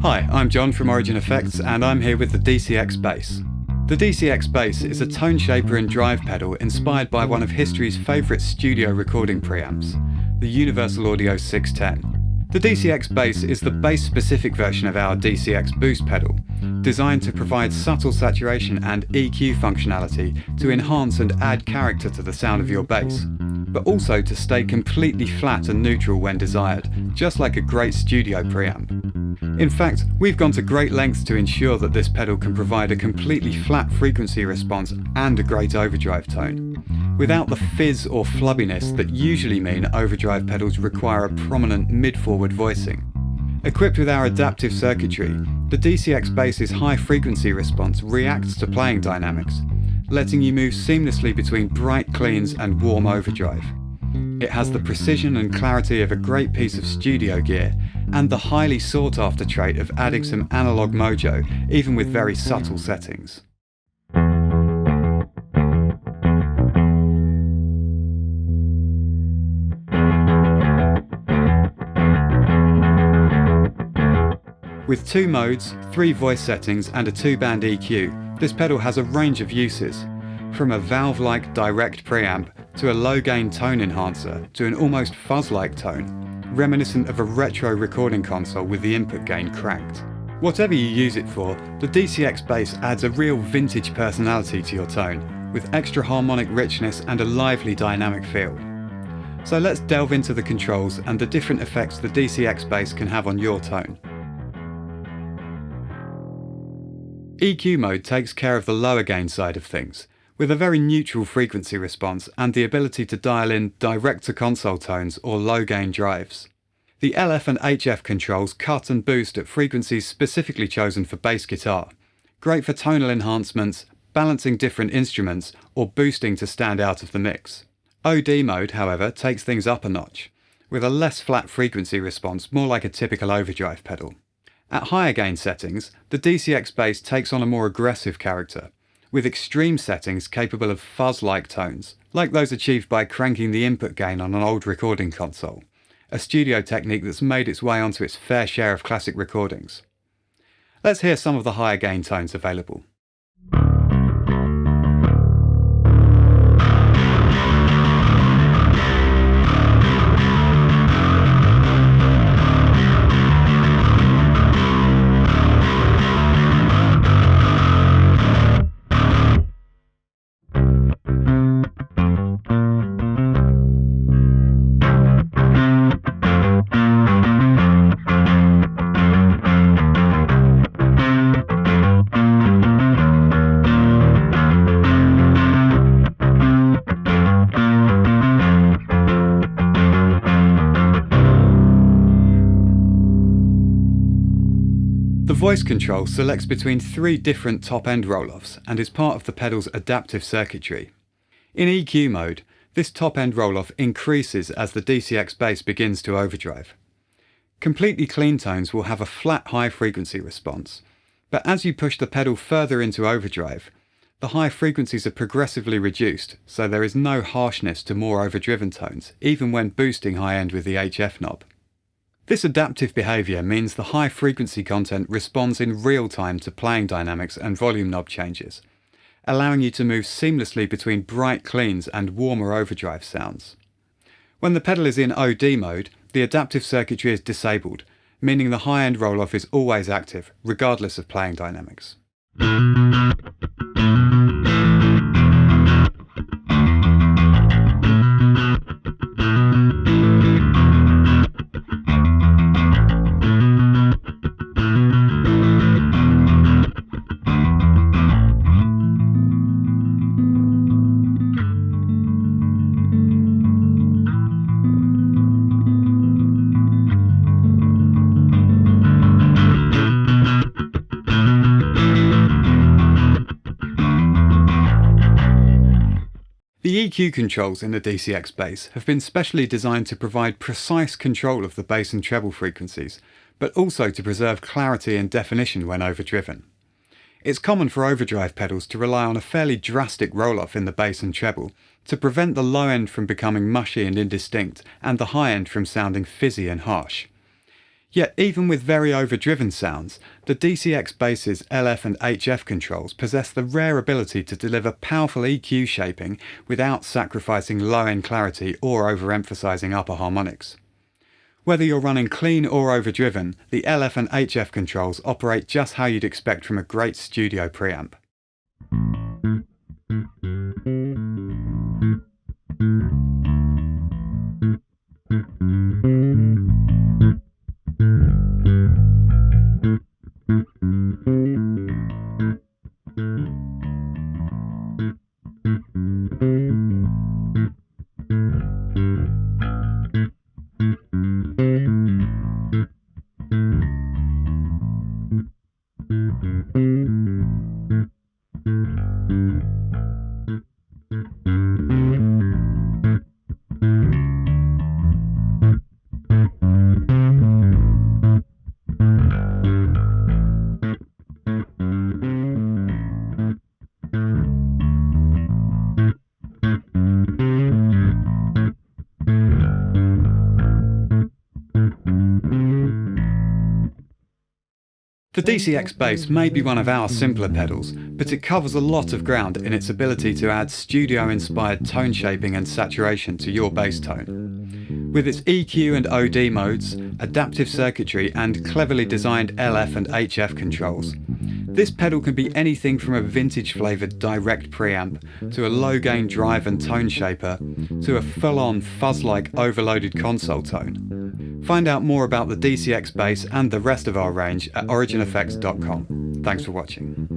Hi, I'm John from Origin Effects and I'm here with the DCX Bass. The DCX Bass is a tone shaper and drive pedal inspired by one of history's favourite studio recording preamps, the Universal Audio 610. The DCX Bass is the bass-specific version of our DCX Boost pedal, designed to provide subtle saturation and EQ functionality to enhance and add character to the sound of your bass, but also to stay completely flat and neutral when desired, just like a great studio preamp. In fact, we've gone to great lengths to ensure that this pedal can provide a completely flat frequency response and a great overdrive tone, without the fizz or flubbiness that usually mean overdrive pedals require a prominent mid-forward voicing. Equipped with our adaptive circuitry, the DCX Bass's high frequency response reacts to playing dynamics, letting you move seamlessly between bright cleans and warm overdrive. It has the precision and clarity of a great piece of studio gear, and the highly sought after trait of adding some analog mojo, even with very subtle settings. With 2 modes, 3 voice settings and a 2-band EQ, this pedal has a range of uses, from a valve-like direct preamp to a low-gain tone enhancer to an almost fuzz-like tone, reminiscent of a retro recording console with the input gain cranked. Whatever you use it for, the DCX Bass adds a real vintage personality to your tone, with extra harmonic richness and a lively dynamic feel. So let's delve into the controls and the different effects the DCX Bass can have on your tone. EQ mode takes care of the lower gain side of things, with a very neutral frequency response and the ability to dial in direct-to-console tones or low-gain drives. The LF and HF controls cut and boost at frequencies specifically chosen for bass guitar, great for tonal enhancements, balancing different instruments, or boosting to stand out of the mix. OD mode, however, takes things up a notch, with a less flat frequency response, more like a typical overdrive pedal. At higher gain settings, the DCX Bass takes on a more aggressive character, with extreme settings capable of fuzz-like tones, like those achieved by cranking the input gain on an old recording console, a studio technique that's made its way onto its fair share of classic recordings. Let's hear some of the higher gain tones available. The voice control selects between 3 different top-end roll-offs and is part of the pedal's adaptive circuitry. In EQ mode, this top-end roll-off increases as the DCX Bass begins to overdrive. Completely clean tones will have a flat high-frequency response, but as you push the pedal further into overdrive, the high frequencies are progressively reduced, so there is no harshness to more overdriven tones, even when boosting high-end with the HF knob. This adaptive behaviour means the high frequency content responds in real time to playing dynamics and volume knob changes, allowing you to move seamlessly between bright cleans and warmer overdrive sounds. When the pedal is in OD mode, the adaptive circuitry is disabled, meaning the high-end roll-off is always active, regardless of playing dynamics. The EQ controls in the DCX Bass have been specially designed to provide precise control of the bass and treble frequencies, but also to preserve clarity and definition when overdriven. It's common for overdrive pedals to rely on a fairly drastic roll-off in the bass and treble to prevent the low end from becoming mushy and indistinct and the high end from sounding fizzy and harsh. Yet even with very overdriven sounds, the DCX Bass's LF and HF controls possess the rare ability to deliver powerful EQ shaping without sacrificing low-end clarity or overemphasizing upper harmonics. Whether you're running clean or overdriven, the LF and HF controls operate just how you'd expect from a great studio preamp. The DCX Bass may be one of our simpler pedals, but it covers a lot of ground in its ability to add studio-inspired tone shaping and saturation to your bass tone. With its EQ and OD modes, adaptive circuitry and cleverly designed LF and HF controls, this pedal can be anything from a vintage-flavoured direct preamp, to a low-gain drive and tone shaper, to a full-on fuzz-like overloaded console tone. Find out more about the DCX Bass and the rest of our range at origineffects.com. Thanks for watching.